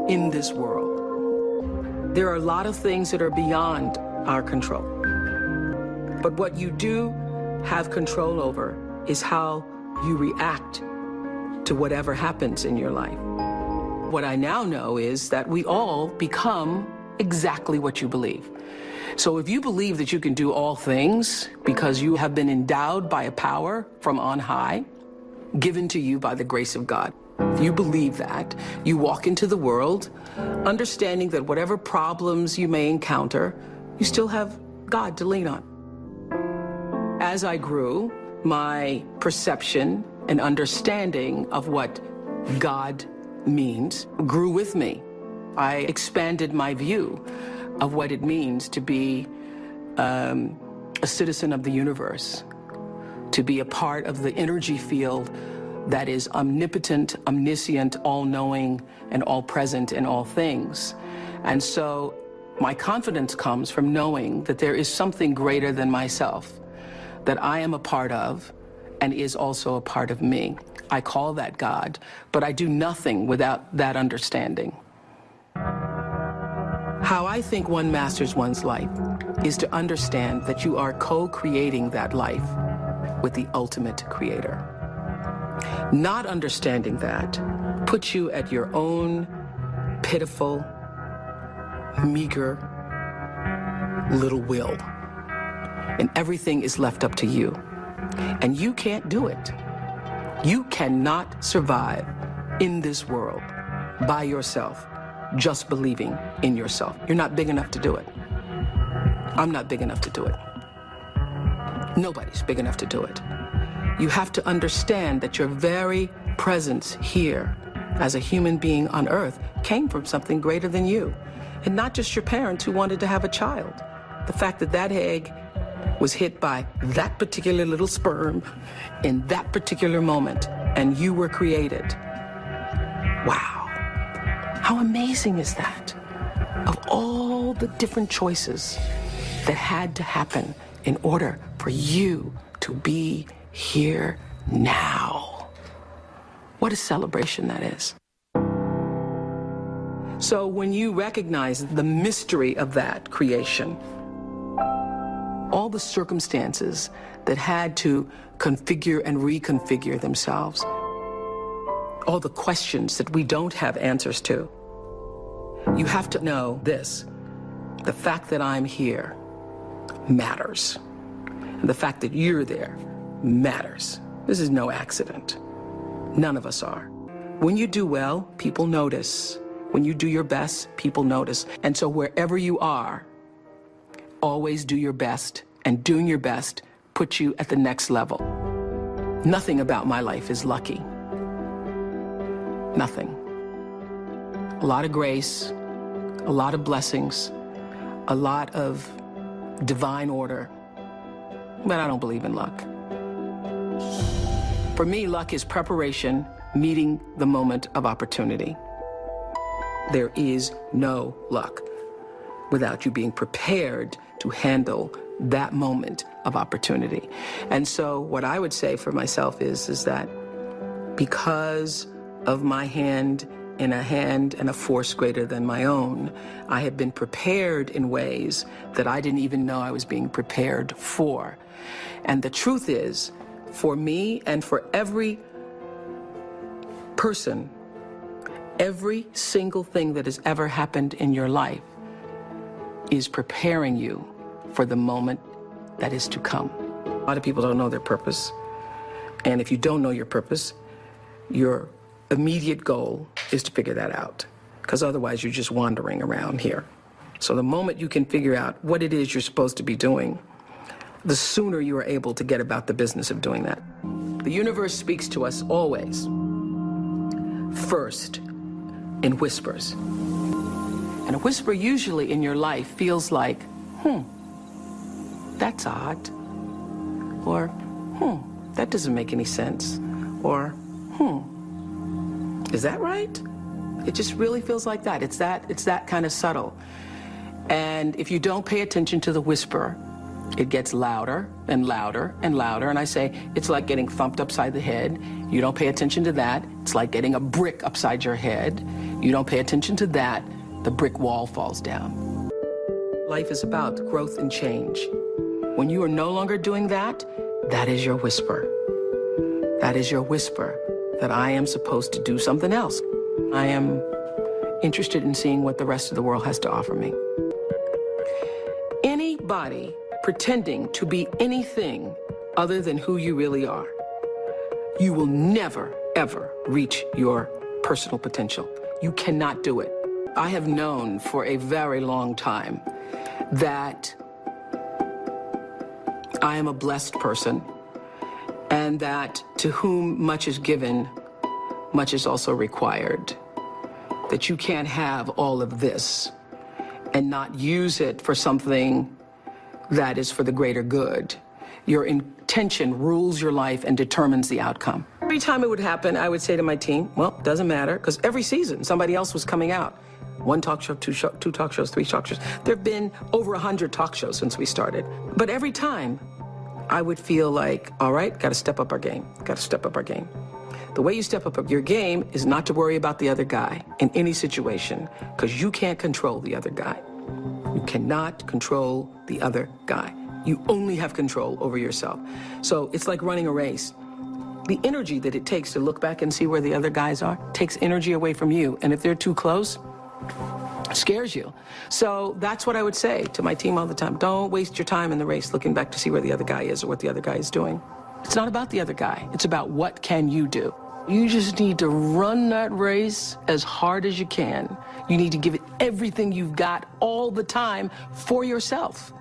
in this world. There are a lot of things that are beyond our control. But what you do have control over is how you react to whatever happens in your life. What I now know is that we all become exactly what you believe. So if you believe that you can do all things because you have been endowed by a power from on high, given to you by the grace of God, if you believe that, you walk into the world understanding that whatever problems you may encounter, you still have God to lean on. As I grew, my perception and understanding of what God means grew with me. I expanded my view of what it means to be a citizen of the universe, to be a part of the energy field that is omnipotent, omniscient, all-knowing, and all-present in all things. And so my confidence comes from knowing that there is something greater than myself, that I am a part of and is also a part of me. I call that God, but I do nothing without that understanding. How I think one masters one's life is to understand that you are co-creating that life with the ultimate creator. Not understanding that puts you at your own pitiful, meager little will. And everything is left up to you. And you can't do it. You cannot survive in this world by yourself, just believing in yourself. You're not big enough to do it. I'm not big enough to do it. Nobody's big enough to do it. You have to understand that your very presence here as a human being on earth came from something greater than you. And not just your parents who wanted to have a child. The fact that that egg was hit by that particular little sperm in that particular moment, and you were created. Wow. How amazing is that? Of all the different choices that had to happen in order for you to be here now. What a celebration that is. So when you recognize the mystery of that creation, all the circumstances that had to configure and reconfigure themselves, all the questions that we don't have answers to, you have to know this: the fact that I'm here matters. And the fact that you're there matters. This is no accident. None of us are. When you do well, people notice. When you do your best, people notice. And so wherever you are, always do your best, and doing your best puts you at the next level. Nothing about my life is lucky. Nothing. A lot of grace, a lot of blessings, a lot of divine order, but I don't believe in luck. For me, luck is preparation meeting the moment of opportunity. There is no luck without you being prepared to handle that moment of opportunity. And so what I would say for myself is that because of my hand in a hand and a force greater than my own, I have been prepared in ways that I didn't even know I was being prepared for. And the truth is, for me and for every person, every single thing that has ever happened in your life is preparing you for the moment that is to come. A lot of people don't know their purpose. And if you don't know your purpose, your immediate goal is to figure that out, because otherwise you're just wandering around here. So the moment you can figure out what it is you're supposed to be doing, the sooner you are able to get about the business of doing that. The universe speaks to us always, first, in whispers. And a whisper usually in your life feels like, that's odd. Or, that doesn't make any sense. Or, is that right? It just really feels like that. It's that kind of subtle. And if you don't pay attention to the whisper, it gets louder and louder and louder. And I say, it's like getting thumped upside the head. You don't pay attention to that. It's like getting a brick upside your head. You don't pay attention to that, the brick wall falls down. Life is about growth and change. When you are no longer doing that, that is your whisper. That is your whisper that I am supposed to do something else. I am interested in seeing what the rest of the world has to offer me. Anybody pretending to be anything other than who you really are, you will never, ever reach your personal potential. You cannot do it. I have known for a very long time that I am a blessed person, and that to whom much is given, much is also required. That you can't have all of this and not use it for something that is for the greater good. Your intention rules your life and determines the outcome. Every time it would happen, I would say to my team, well, doesn't matter, because every season somebody else was coming out. One talk show, two talk shows, three talk shows. There have been over 100 talk shows since we started. But every time I would feel like, all right, got to step up our game, got to step up our game. The way you step up your game is not to worry about the other guy in any situation, because you can't control the other guy. You cannot control the other guy. You only have control over yourself. So it's like running a race. The energy that it takes to look back and see where the other guys are takes energy away from you. And if they're too close, it scares you. So that's what I would say to my team all the time. Don't waste your time in the race looking back to see where the other guy is or what the other guy is doing. It's not about the other guy. It's about what can you do. You just need to run that race as hard as you can. You need to give it everything you've got all the time for yourself.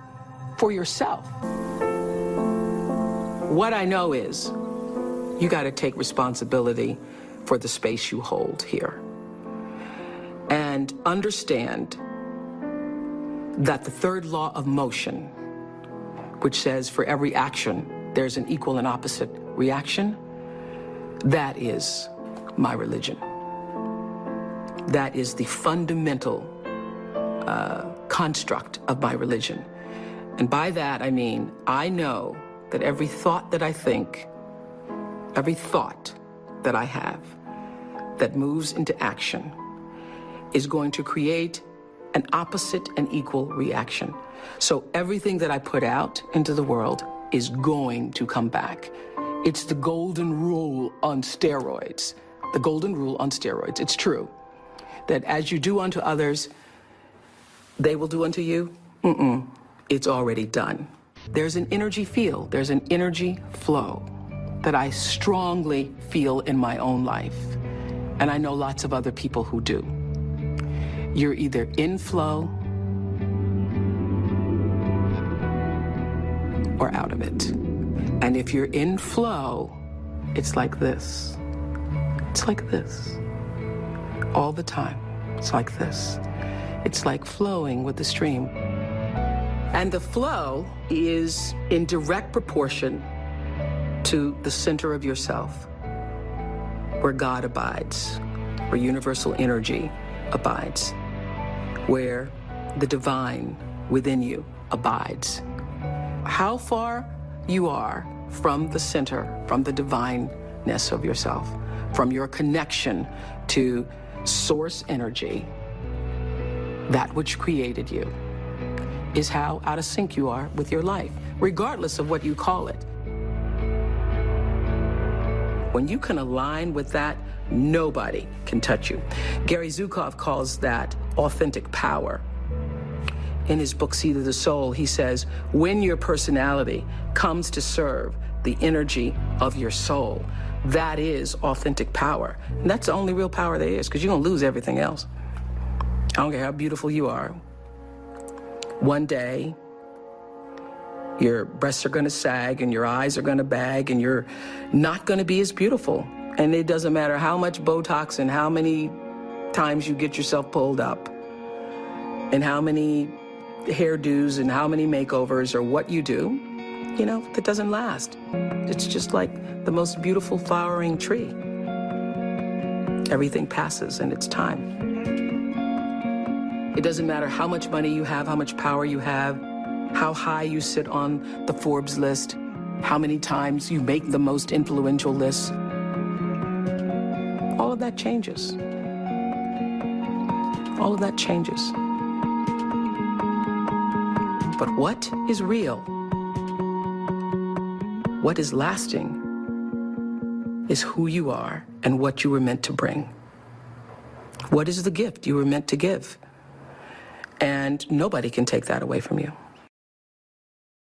For yourself. What I know is you got to take responsibility for the space you hold here. And understand that the third law of motion, which says for every action, there's an equal and opposite reaction, that is my religion. That is the fundamental construct of my religion. And by that, I mean, I know that every thought that I think, every thought that I have that moves into action is going to create an opposite and equal reaction. So everything that I put out into the world is going to come back. It's the golden rule on steroids. The golden rule on steroids. It's true that as you do unto others, they will do unto you. It's already done. There's an energy field, there's an energy flow that I strongly feel in my own life. And I know lots of other people who do. You're either in flow or out of it. And if you're in flow, it's like this. It's like this. All the time. It's like this. It's like flowing with the stream. And the flow is in direct proportion to the center of yourself, where God abides, where universal energy abides, where the divine within you abides. How far you are from the center, from the divineness of yourself, from your connection to source energy, that which created you, is how out of sync you are with your life, regardless of what you call it. When you can align with that, nobody can touch you. Gary Zukov calls that authentic power. In his book, Seed of the Soul, he says, when your personality comes to serve the energy of your soul, that is authentic power. And that's the only real power there is, because you're going to lose everything else. I don't care how beautiful you are. One day, your breasts are going to sag and your eyes are going to bag and you're not going to be as beautiful. And it doesn't matter how much Botox and how many times you get yourself pulled up and how many hairdos and how many makeovers or what you do, you know, that doesn't last. It's just like the most beautiful flowering tree. Everything passes and it's time. It doesn't matter how much money you have, how much power you have, how high you sit on the Forbes list, how many times you make the most influential lists. All of that changes. all of that changes. But what is real, what is lasting, is who you are and what you were meant to bring. What is the gift you were meant to give? And nobody can take that away from you.